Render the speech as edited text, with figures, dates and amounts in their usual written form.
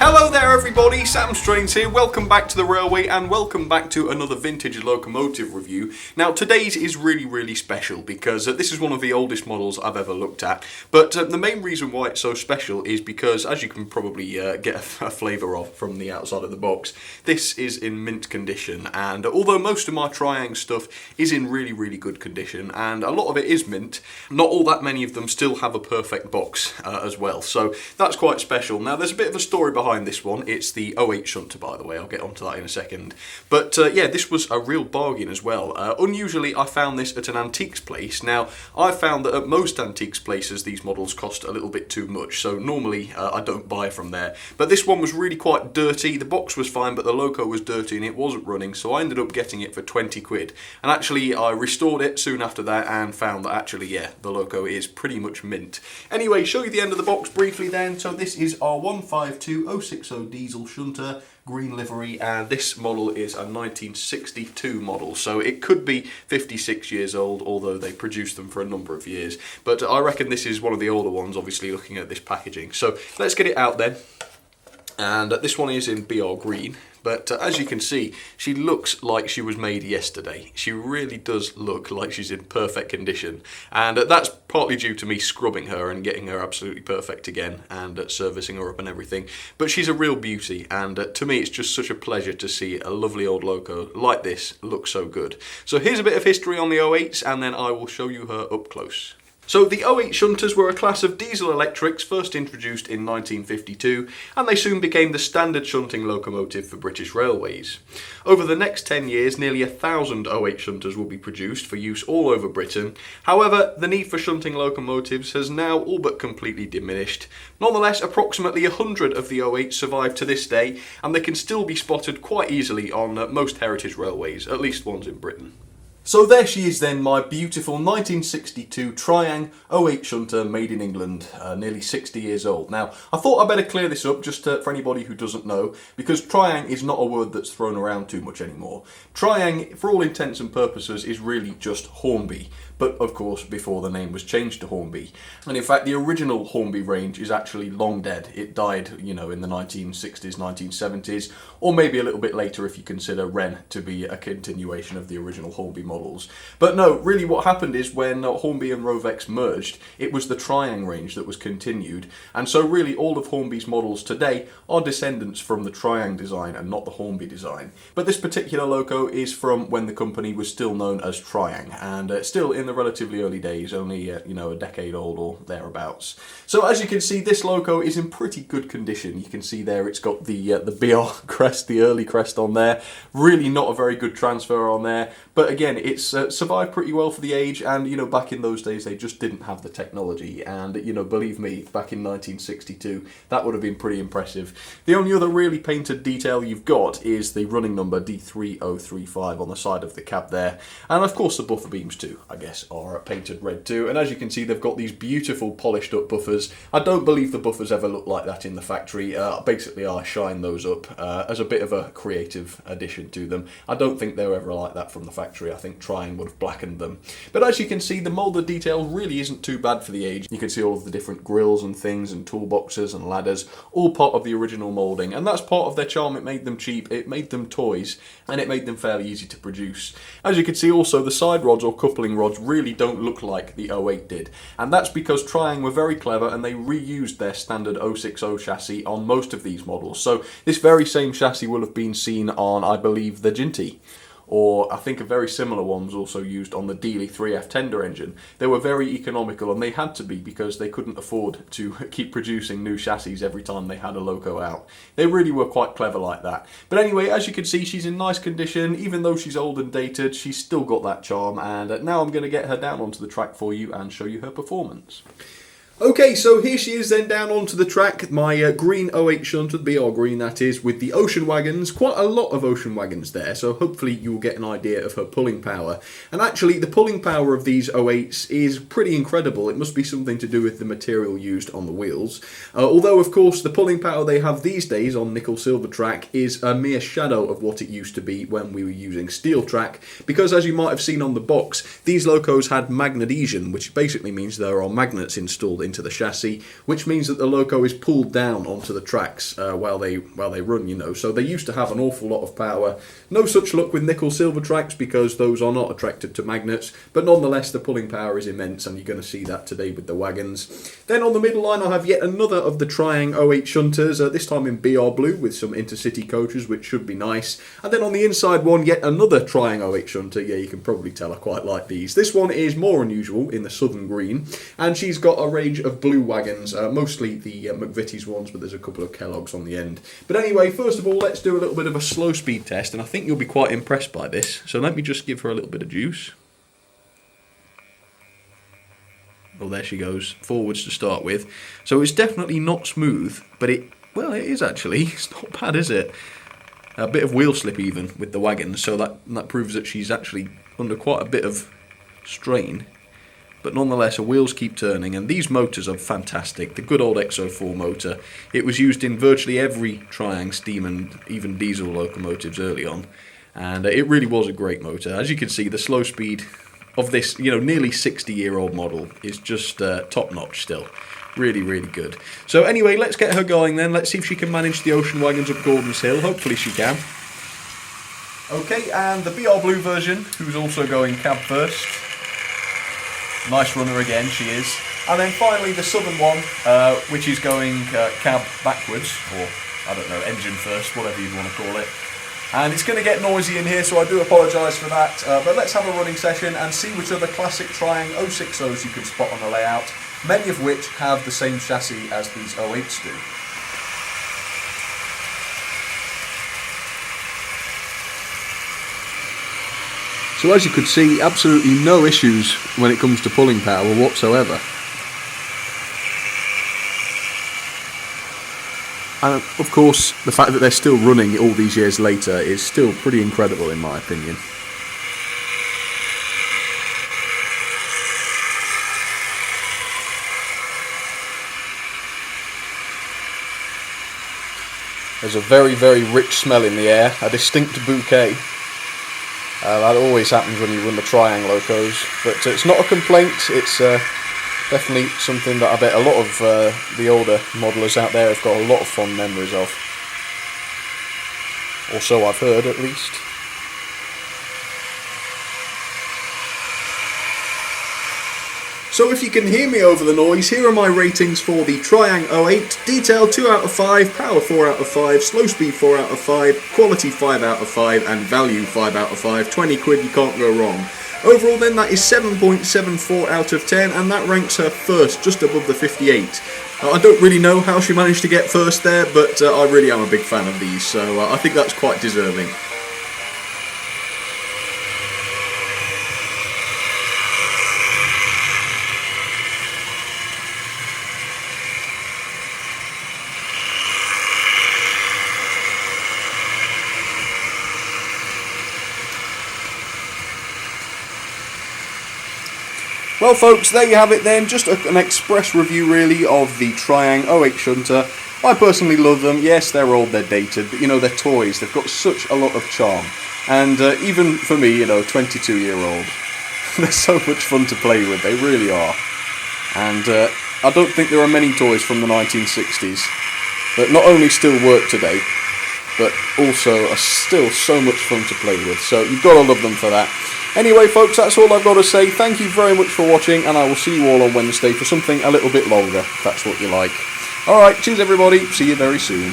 Hello there everybody, Sam Strains here, welcome back to the Railway and welcome back to another vintage locomotive review. Now today's is really special because this is one of the oldest models I've ever looked at, but the main reason why it's so special is because, as you can probably get a flavour of from the outside of the box, this is in mint condition, and although most of my Triang stuff is in really good condition and a lot of it is mint, not all that many of them still have a perfect box as well, so that's quite special. Now there's a bit of a story behind this one. It's the 08 Shunter, by the way. I'll get onto that in a second. But yeah, this was a real bargain as well. Unusually, I found this at an antiques place. Now, I found that at most antiques places, these models cost a little bit too much, so normally I don't buy from there. But this one was really quite dirty. The box was fine, but the loco was dirty and it wasn't running, so I ended up getting it for 20 quid. And actually, I restored it soon after that and found that actually, yeah, the loco is pretty much mint. Anyway, show you the end of the box briefly then. So this is our 152060 diesel Shunter, green livery, and this model is a 1962 model, so it could be 56 years old, although they produced them for a number of years. But I reckon this is one of the older ones, obviously looking at this packaging. So let's get it out then. And this one is in BR green, but as you can see, she looks like she was made yesterday. She really does look like she's in perfect condition, and that's partly due to me scrubbing her and getting her absolutely perfect again and servicing her up and everything. But she's a real beauty, and to me it's just such a pleasure to see a lovely old loco like this look so good. So here's a bit of history on the 08s, and then I will show you her up close. So the 08 Shunters were a class of diesel electrics first introduced in 1952, and they soon became the standard shunting locomotive for British Railways. Over the next 10 years, nearly 1,000 08 Shunters will be produced for use all over Britain. However, the need for shunting locomotives has now all but completely diminished. Nonetheless, approximately 100 of the 08s survive to this day, and they can still be spotted quite easily on most heritage railways, at least ones in Britain. So there she is then, my beautiful 1962 Triang 08 Shunter made in England, nearly 60 years old. Now, I thought I'd better clear this up just for anybody who doesn't know, because Triang is not a word that's thrown around too much anymore. Triang, for all intents and purposes, is really just Hornby, but of course before the name was changed to Hornby. And in fact, the original Hornby range is actually long dead. It died, you know, in the 1960s, 1970s, or maybe a little bit later if you consider Wren to be a continuation of the original Hornby models. But no, really what happened is when Hornby and Rovex merged, it was the Triang range that was continued, and so really all of Hornby's models today are descendants from the Triang design and not the Hornby design. But this particular loco is from when the company was still known as Triang, and still in the relatively early days, only you know, a decade old or thereabouts. So as you can see, this loco is in pretty good condition. You can see there it's got the BR crest, the early crest on there. Really not a very good transfer on there, but again, it's survived pretty well for the age, and you know, back in those days they just didn't have the technology, and you know, believe me, back in 1962 that would have been pretty impressive. The only other really painted detail you've got is the running number D3035 on the side of the cab there, and of course the buffer beams too, I guess, are painted red too. And as you can see, they've got these beautiful polished up buffers. I don't believe the buffers ever look like that in the factory. Basically I shine those up as a bit of a creative addition to them. I don't think they were ever like that from the factory. I think Triang would have blackened them. But as you can see, the moulded detail really isn't too bad for the age. You can see all of the different grills and things and toolboxes and ladders, all part of the original moulding, and that's part of their charm. It made them cheap, it made them toys, and it made them fairly easy to produce. As you can see also, the side rods or coupling rods really don't look like the 08 did, and that's because Triang were very clever and they reused their standard 060 chassis on most of these models. So this very same chassis will have been seen on, I believe, the Ginty, or I think a very similar one was also used on the Dealey 3F tender engine. They were very economical, and they had to be because they couldn't afford to keep producing new chassis every time they had a loco out. They really were quite clever like that. But anyway, as you can see, she's in nice condition. Even though she's old and dated, she's still got that charm, and now I'm going to get her down onto the track for you and show you her performance. Okay, so here she is then down onto the track, my green 08 Shunter, BR green that is, with the ocean wagons, quite a lot of ocean wagons there, so hopefully you'll get an idea of her pulling power. And actually the pulling power of these 08s is pretty incredible. It must be something to do with the material used on the wheels. Although of course the pulling power they have these days on nickel silver track is a mere shadow of what it used to be when we were using steel track, because as you might have seen on the box, these locos had magnetesium, which basically means there are magnets installed in into the chassis, which means that the loco is pulled down onto the tracks while they run, you know. So they used to have an awful lot of power. No such luck with nickel-silver tracks because those are not attracted to magnets, but nonetheless the pulling power is immense, and you're going to see that today with the wagons. Then on the middle line I have yet another of the Triang 08 Shunters, this time in BR blue with some intercity coaches, which should be nice. And then on the inside one, yet another Triang 08 Shunter. Yeah, you can probably tell I quite like these. This one is more unusual in the southern green, and she's got a range of blue wagons, mostly the McVitie's ones, but there's a couple of Kellogg's on the end. But anyway, first of all, let's do a little bit of a slow speed test, and I think you'll be quite impressed by this. So let me just give her a little bit of juice. Oh, there she goes, forwards to start with. So it's definitely not smooth, but it is actually. It's not bad, is it? A bit of wheel slip even with the wagon, so that proves that she's actually under quite a bit of strain. But nonetheless, her wheels keep turning, and these motors are fantastic. The good old XO4 motor. It was used in virtually every Triang steam and even diesel locomotives early on, and it really was a great motor. As you can see, the slow speed of this, nearly 60-year-old model is just top-notch still. Really, really good. So anyway, let's get her going then. Let's see if she can manage the ocean wagons up Gordon's Hill. Hopefully she can. Okay, and the BR Blue version, who's also going cab first. Nice runner again, she is. And then finally the southern one, which is going cab backwards, or I don't know, engine first, whatever you want to call it. And it's going to get noisy in here, so I do apologise for that. But let's have a running session and see which other classic Triang 060s you can spot on the layout, many of which have the same chassis as these 08s do. So as you could see, absolutely no issues when it comes to pulling power whatsoever. And of course, the fact that they're still running all these years later is still pretty incredible in my opinion. There's a very, very rich smell in the air, a distinct bouquet. That always happens when you run the Triang locos, but it's not a complaint. It's definitely something that I bet a lot of the older modelers out there have got a lot of fond memories of. Or so I've heard, at least. So if you can hear me over the noise, here are my ratings for the Triang 08, detail 2 out of 5, power 4 out of 5, slow speed 4 out of 5, quality 5 out of 5, and value 5 out of 5. 20 quid, you can't go wrong. Overall then, that is 7.74 out of 10, and that ranks her first, just above the 58. I don't really know how she managed to get first there, but I really am a big fan of these, so I think that's quite deserving. Well folks, there you have it then, just an express review really of the Triang 08 Shunter. I personally love them. Yes, they're old, they're dated, but they're toys, they've got such a lot of charm. And even for me, 22-year-old, they're so much fun to play with, they really are. And I don't think there are many toys from the 1960s that not only still work today, but also are still so much fun to play with, so you've got to love them for that. Anyway folks, that's all I've got to say. Thank you very much for watching, and I will see you all on Wednesday for something a little bit longer, if that's what you like. Alright, cheers everybody, see you very soon.